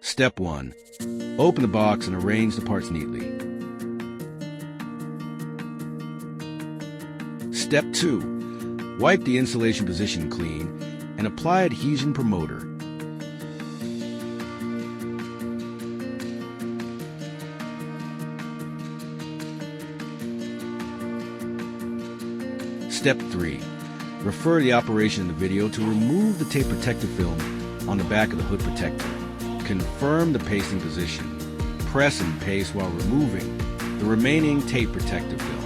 Step 1. Open the box and arrange the parts neatly. Step 2. Wipe the installation position clean and apply adhesion promoter. Step 3. Refer the operation in the video to remove the tape protective film on the back of the hood protector. Confirm the pasting position. Press and paste while removing the remaining tape protective film.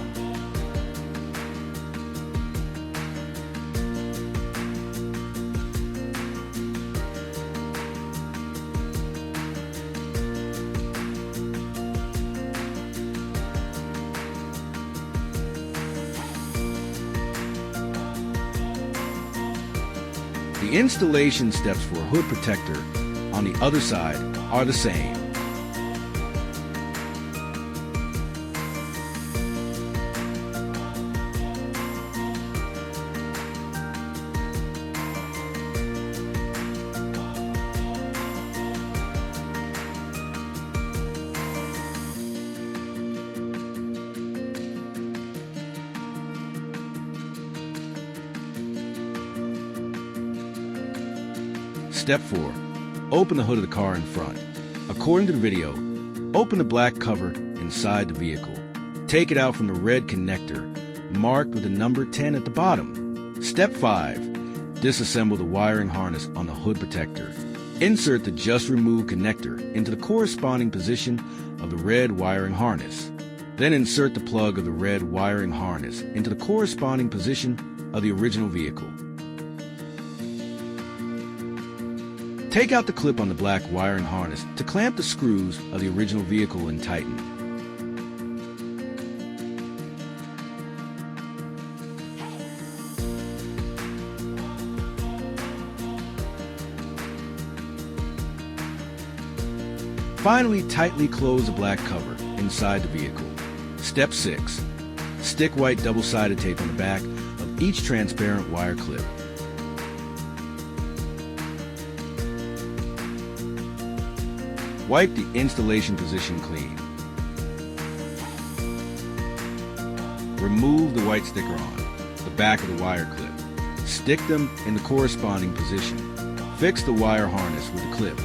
The installation steps for a hood protector on the other side are the same. Step 4. Open the hood of the car in front. According to the video, open the black cover inside the vehicle. Take it out from the red connector, marked with the number 10 at the bottom. Step 5. Disassemble the wiring harness on the hood protector. Insert the just removed connector into the corresponding position of the red wiring harness. Then insert the plug of the red wiring harness into the corresponding position of the original vehicle. Take out the clip on the black wiring harness to clamp the screws of the original vehicle and tighten. Finally, tightly close the black cover inside the vehicle. Step 6. Stick white double-sided tape on the back of each transparent wire clip. Wipe the installation position clean. Remove the white sticker on the back of the wire clip. Stick them in the corresponding position. Fix the wire harness with the clip.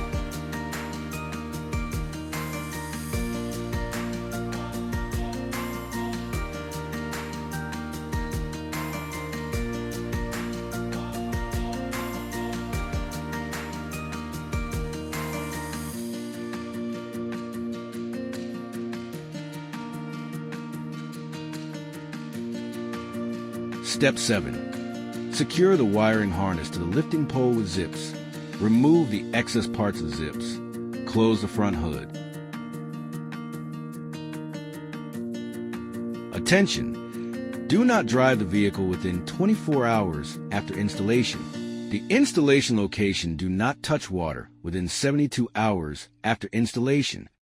Step 7. Secure the wiring harness to the lifting pole with zips. Remove the excess parts of the zips. Close the front hood. Attention! Do not drive the vehicle within 24 hours after installation. The installation location do not touch water within 72 hours after installation